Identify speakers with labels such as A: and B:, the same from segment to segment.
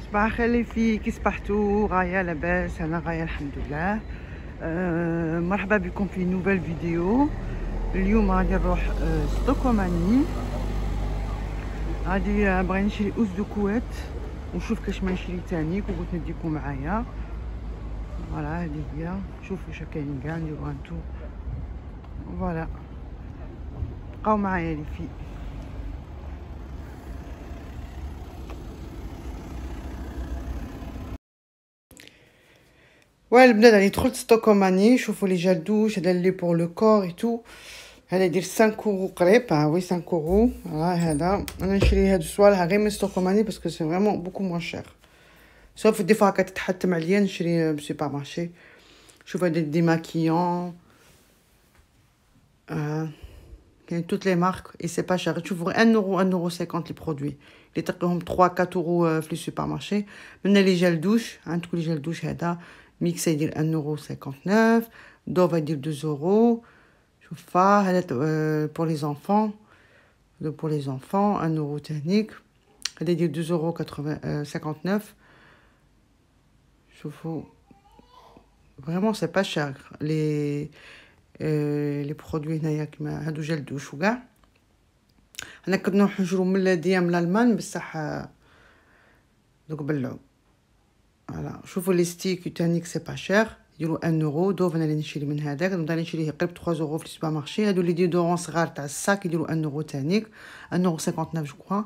A: صباح الخير لي في كي صبحتوا؟ غايه لاباس؟ انا غايه الحمد لله. مرحبا بكم في نوفيل فيديو. اليوم غادي نروح ستوكوماني، غادي بغي نشري اوز دو كويت ونشوف كاش ما نشري تانيك، وقلت نديكم معايا. فوالا هذه هي، شوفوا واش كاين كاع، نديرو ان تو. فوالا بقاو معايا لي في. Ouais, البنات راني دخلت ستوكوماني. شوفوا لي جال دوش، هذا اللي بور لو كور اي تو، هذا يدير 5 اورو قريب. وي 5 اورو. هذا انا نشري هاد الصوالح غير من ستوكوماني باسكو سي فريمون بوكو موان شير. سوف دي فوا كتتحتم عليا نشري بسوبر مارشي. شوف هذا دي ماكيون، كاين توت لي مارك اي سي با شير. تشوفوا 1 اورو 1 اورو 50 لي برودوي اللي تلقاهم 3 4 اورو في لي سوبر مارشي. من لي جال دوش، عندكم لي جال دوش هذا ميكس يدير 1 اورو 59، دوف يدير 2 اورو. شوف هذا بور لي زونفون، بور لي زونفون 1 اورو تانيك. هذا يدير 2 اورو 59. شوفوا فريمون سي با شير لي برودوي هنايا كيما هادو جال دوش وكاع. انا كنت نروح نشرو من لاديا من الالمان بصح دوك بلعو. فوالا شوفوا لي ستيك تانيك سي با شير، يديروا 1 اورو. دوف انا اللي نشري من هذاك، نبدا نشريه قريب 3 اورو في السوبر مارشي. هادو اللي ديودورون صغار تاع الساك يديروا 1 اورو تانيك، 1 اورو 59 جو كوا.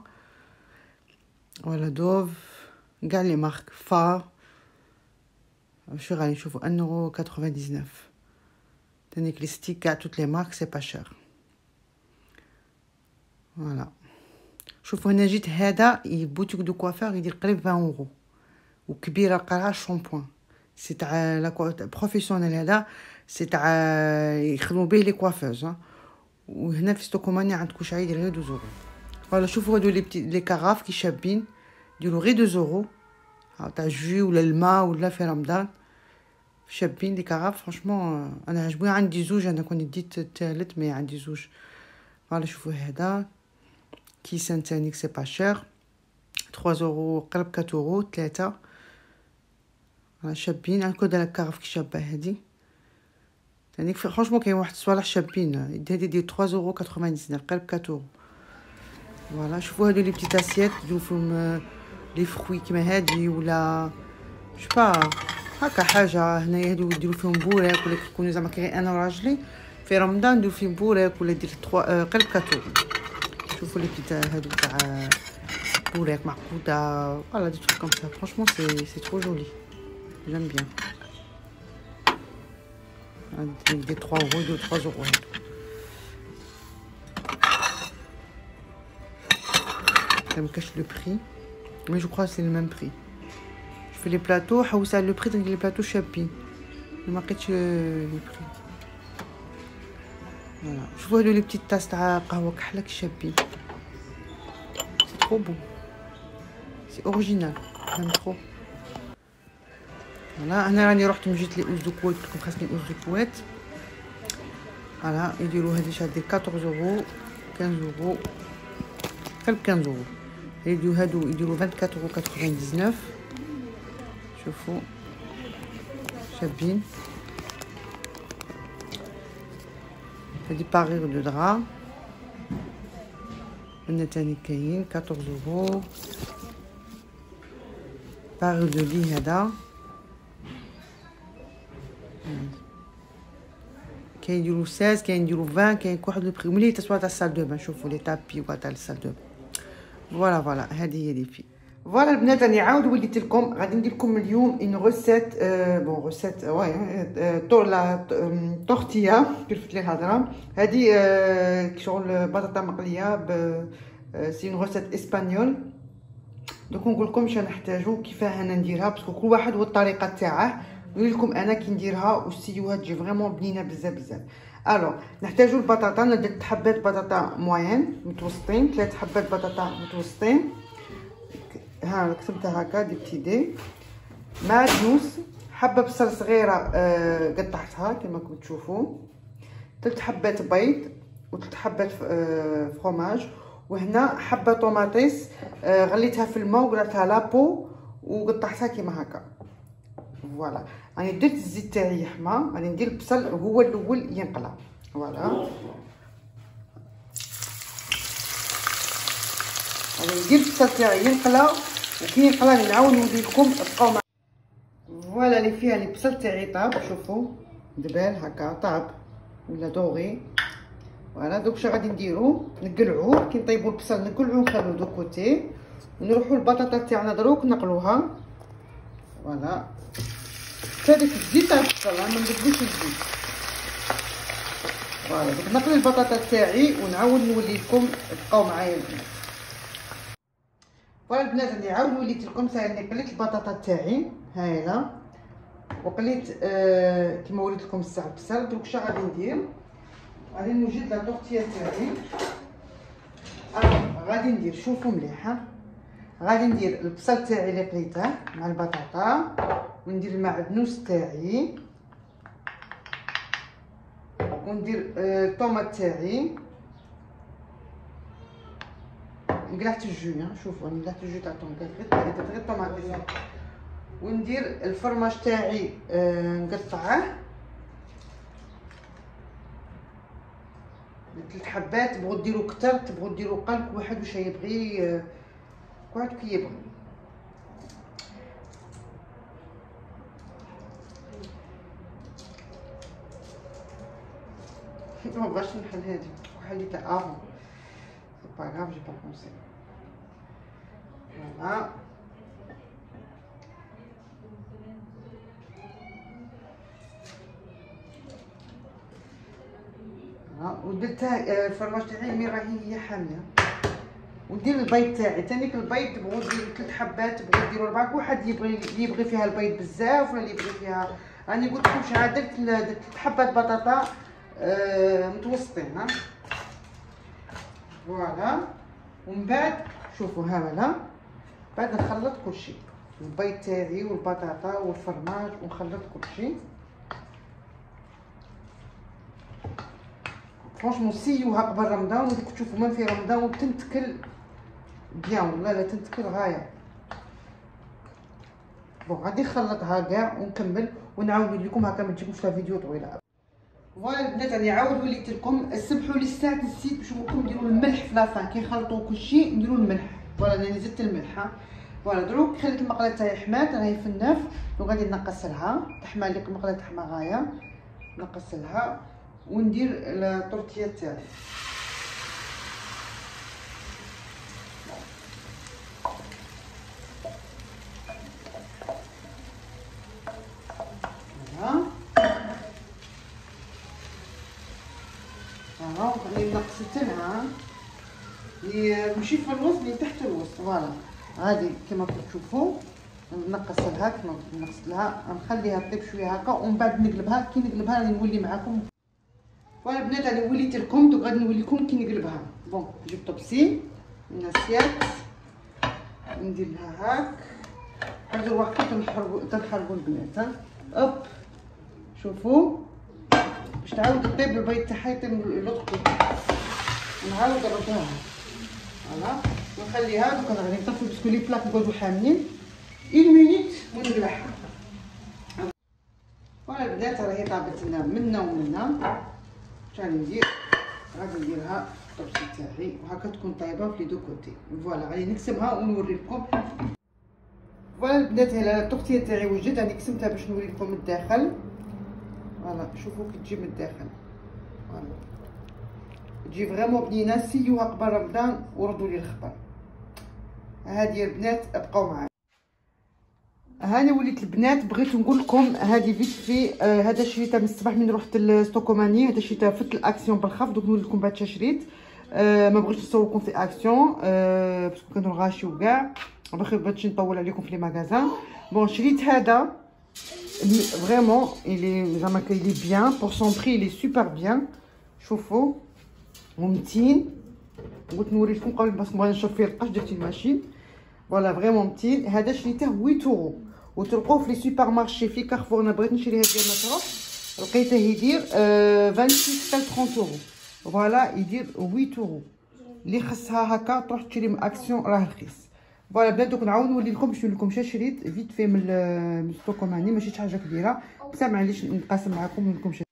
A: فوالا دوف كاع لي مارك فا شو غادي نشوفوا 1 اورو 99 تانيك. لي ستيك كاع توت لي مارك سي با شير. فوالا شوفوا هنا جيت هذا بوتيك دو كوافير يدير قريب 20 اورو، وكبيره قرا شامبوان سي تاع لا بروفيسيونيل. هذا سي تاع يخدموا به لي كوافوز. وهنا في ستوكوماني عندكم شي يدير غير 2 اورو. فوالا شوفوا هادو لي كاغاف كي شابين يديروا غير 2 اورو تاع جو ولا الماء ولا في رمضان. شابين لي كاغاف فرانشمون انا عجبوني. عندي زوج، انا كنت ديت الثالث مي عندي زوج. فوالا شوفوا هذا كيسان تانيك سي با شير 3 اورو قرب 4 اورو 3. شابين عندكم هذا الكاغاف كي شابه هادي تانيك. فرانشمون كاين واحد الصوالح شابين. هادي ديال 3 اورو 99 قرب 4 اورو. فوالا شوفوا هادو لي بتيت اسيات يديروا فيهم لي فروي كيما هادي ولا شبا هكا حاجه. هنايا هادو يديروا فيهم بوراك ولا كيكونوا زعما كي انا وراجلي في رمضان نديرو فيهم بوراك ولا دير 3 قرب 4 اورو. شوفوا لي بتيت هادو تاع بوراك معقوده. فوالا دي تروك كوم سا. فرانشمون سي ترو جولي، j'aime bien. Des 3 euros, 2-3 euros. Ça me cache le prix. Mais je crois que c'est le même prix. Je fais les plateaux. حوس على le prix donc les plateaux شابين. ما لقيتش le prix. Voilà. شوفوا هادو لي بتيت طاس تاع قهوة كحلة شابين. C'est trop beau. C'est original. J'aime trop. فوالا انا راني رحت مجيت لي اوز دو كويت، كون خاصني اوز دو كويت. فوالا يديروا هادي شادير 14 اورو 15 اورو قرب 15 اورو. يديروا هادو يديروا 24 اورو 99. شوفوا شابين. هادي بارير دو درا هنا تاني كاين 14 اورو. بارير دو لي هذا كاين يديروا 16 كاين يديروا 20 كاين كل واحد لو بري. ملي تسوا تاع السال دو بان. شوفوا لي تابي ولا تاع السال دو بان. فوالا هذه هي لي في. فوالا البنات راني عاود وليت لكم. غادي ندير لكم اليوم اون روسيت بون روسيت لا تورتيا كيف لي الهضره. هذه شغل بطاطا مقليه سي اون روسيت اسبانيول. دوك نقول لكم واش نحتاجو كيفاه انا نديرها باسكو كل واحد والطريقه تاعه. نقول لكم انا كي نديرها والسيوها تجي فريمون بنينه بزاف بزاف. الو نحتاجو البطاطا. انا درت حبات بطاطا موين متوسطين، 3 حبات بطاطا متوسطين. ها كتبتها هكا دي بتي دي. معدنوس، حبه بصل صغيره قطعتها كما راكم تشوفوا. 3 حبات بيض و3 حبات فروماج. وهنا حبه طوماطيس غليتها في الماء وقلعتها لابو وقطعتها كيما هكا. فوالا راني درت الزيت تاعي يحمى، غادي ندير البصل هو الاول ينقلى. فوالا غادي ندير البصل تاعي ينقلى، وكي ينقلى نعاود نوري لكم. بقاو معايا. فوالا اللي فيها البصل تاعي طاب، شوفوا دبال هكا طاب ولا دوغي. فوالا دوك شنو غادي نديرو، نقلعوه. كي نطيبوا البصل نقلعوه نخلوه دو كوتي، ونروحوا البطاطا تاعنا دروك نقلوها. فوالا هذيك الزيت تاع البصل ما نبدلوش الزيت. فوالا دوك نقلي البطاطا تاعي ونعاود نولي لكم. بقاو معايا البنات. فوالا البنات راني عاود وليت لكم. ثاني قليت البطاطا تاعي هايله، وقليت كيما وريت لكم الساعه البصل. دوك شنو غادي ندير، غادي نوجد لا طورتيه تاعي. غادي ندير، شوفوا مليح، غادي ندير البصل تاعي اللي قليته مع البطاطا، وندير المعدنوس تاعي، وندير الطوماط تاعي. قلعت الجو، شوفوا راني قلعت الجو تاع الطوماط، غير الطوماط. وندير الفرماج تاعي نقطعه 3 حبات. تبغوا ديروا كتر، تبغوا ديروا قل، كل واحد واش يبغي، كل واحد كي يبغي. ما بغاش نحل هادي، وحليت افون سي با غاف، جي با بونسي. فوالا ودرت الفرماج تاعي مي راهي هي حاميه. وندير البيض تاعي تانيك. البيض تبغوا ديروا 3 حبات، تبغوا ديروا 4، كل واحد يبغي فيها البيض بزاف ولا اللي يبغي فيها. راني قلت لكم شحال درت 3 حبات بطاطا متوسطين. فوالا ومن بعد شوفوا هاولا، بعد نخلط كلشي، البيض تاعي والبطاطا والفرماج، ونخلط كلشي. فرانشمون سيوها قبل رمضان، وديك تشوفوا من في رمضان وتنتكل بيان، والله لا تنتكل غايه. بون غادي نخلطها كاع ونكمل ونعاود لكم هكا، ما تجيكمش لا فيديو طويله. فوالا البنات راني عاود وليت لكم. سبحوا لي الساعه نسيت باش نقولكم نديروا الملح في لافان. كي نخلطوا كلشي نديروا الملح. فوالا راني زدت الملح. فوالا دروك خليت المقله تاعي حمات، راهي في الناف، وغادي نقص لها تحمى لي المقله تحمى غايه، نقص لها وندير الطورتيه تاعي. اللي نقصت لها اللي ماشي في الوسط، اللي تحت الوسط. فوالا هذه كما تشوفوا نقص لها، كما نقصت لها نخليها طيب شويه هكا، ومن بعد نقلبها. كي نقلبها راني نولي معاكم. فوالا البنات راني وليت لكم، دوك غادي نولي لكم كي نقلبها. بون نجيب طبسي ناسيات ندير لها هاك، هذا وقت تنحرقوا البنات. اوب شوفوا باش تعاود طيب البيض تاعها يطيب لوطخ، نعاود نردها. فوالا ونخليها. دوك غادي نطفي باسكو لي بلاك يقعدوا حاملين 1 مينيت ونقلعها. فوالا البنات راهي طابت لنا منا ومنا. شنو ندير، غادي نديرها الطبسي تاعي وهكا تكون طايبه في لي دو كوتي. فوالا غادي نقسمها ونوري لكم. فوالا البنات هنا الطورتيه تاعي وجدت، راني قسمتها باش نوري لكم الداخل. فوالا شوفوا كي تجي من الداخل. فوالا تجي فريمون بنينه. سيوها قبل رمضان وردوا لي الخبر. هذه البنات ابقاو معايا. هاني وليت البنات بغيت نقول لكم هذه فيت في هذا شريته من الصباح من رحت للستوكوماني. هذا شريته فت الاكسيون بالخف. دوك نقول لكم بعد شريت. ما بغيتش نصوركم في اكسيون باسكو كانوا غاشي وكاع، بغيتش نطول عليكم في لي ماغازان. بون شريت هذا فريمون الي زعما كايلي بيان بور سون بري، الي سوبر بيان. شوفوا ممتين. قلت نوري لكم قبل باش نبغي نشوف فيه القش درت الماشين. فوالا فريمون متين. هذا شريته 8 اورو، وتلقوه في لي سوبر مارشي في كارفور. انا بغيت نشري هاد المتروف، لقيته يدير 26 حتى 30 اورو. فوالا يدير 8 اورو. اللي خصها هكا تروح تشري من اكسيون راه رخيص. فوالا البنات دوك نعاود نولي لكم باش نقول لكم شريت فيت في من ستوكوماني، ماشي شي حاجه كبيره بصح معليش نتقاسم معكم ونقول لكم.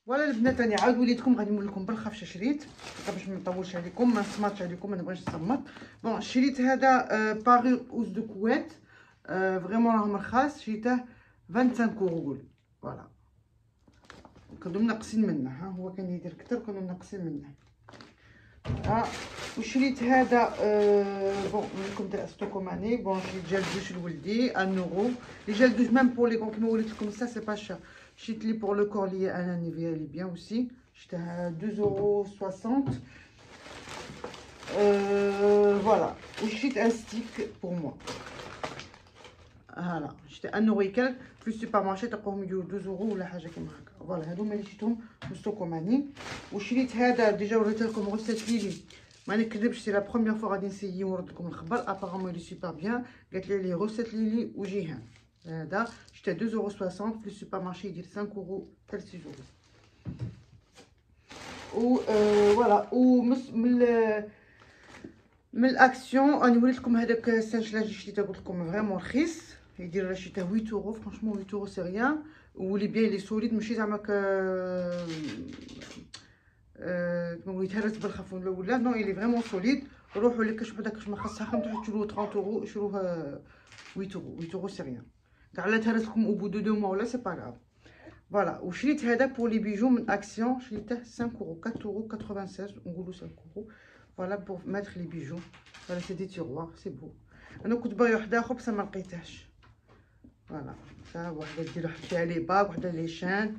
A: فوالا البنات راني عاود وليتكم غادي نقول لكم بالخف شريت باش ما نطولش عليكم، ما نصمتش عليكم، ما نبغيش نصمت. بون شريت هذا باري اوز دو كويت، فريمون راهم رخاص، شريته 25 اورو قول. فوالا كانوا منقصين منه، ها هو كان يدير كتر كانوا منقصين منه. وشريت هذا بون نقولكم تاع ستوكوماني. بون شريت جل دوش لولدي 1 اورو، لي جل دوش ميم بور لي كون كيما وريت لكم سا سي با شير. شريت لي بور لو كور لي انا نيفيا لي بيان اوسي، شريتها 2 اورو 60. فوالا وشريت ان ستيك بور موا، هلا شريت 1 اورو كالك في السوبر مارشي تلقاهم يديروا 2 اورو ولا حاجه كيما هكا. فوالا هادو اللي شريتهم من ستوكوماني. وشريت هذا ديجا وريت لكم غسلت ليلي، ما نكذبش سي لا بروميير فوا غادي نسيي ونرد لكم الخبر. ابارامون لي سوبر بيان، قالت لي غسلت ليلي وجيهان. هذا شتا 2 اورو 60 في السوبر مارشي يدير 5 اورو حتى 6 اورو. و فوالا و من الاكسيون راني وريت لكم هذاك السانشلا اللي شريته قلت لكم فريمون رخيص، يدير شريته 8 اورو. فرانشمون 8 اورو سي ريان، ولي بيان لي سوليد ماشي زعما كما يتهرس بالخف ولا نو، الي فريمون سوليد. روحوا لك كاش وحده كاش ما خاصها خم تروحوا تشروه 30 اورو، شروه 8 اورو. 8 اورو سي ريان، كاع لا تهرس لكم او بو دو 2 موا ولا سي با غاف. فوالا وشريت هذا بور لي بيجو من اكسيون، شريته 5 اورو 4 اورو 96 نقولوا 5 اورو. فوالا بور ماتر لي بيجو. فوالا سي دي تيروار سي بو. انا كنت باغي واحد اخر بصح ما لقيتهاش. فوالا تا وحده دير فيها لي باك، وحده لي شان،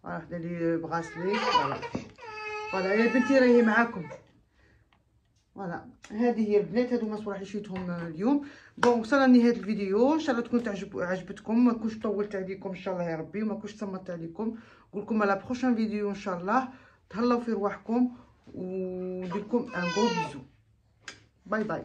A: وحده لي بغاسلي. فوالا فوالا يا بنتي راهي معاكم. فوالا هذه هي البنات، هادو ما صراحه اللي شريتهم اليوم. بون وصلنا لنهايه الفيديو، ان شاء الله تكون عجبتكم، ما كنتش طولت عليكم ان شاء الله يا ربي، وما كنتش صمت عليكم. نقول لكم على بروشان فيديو ان شاء الله. تهلاو في رواحكم وندير لكم ان غرو بيزو. باي باي.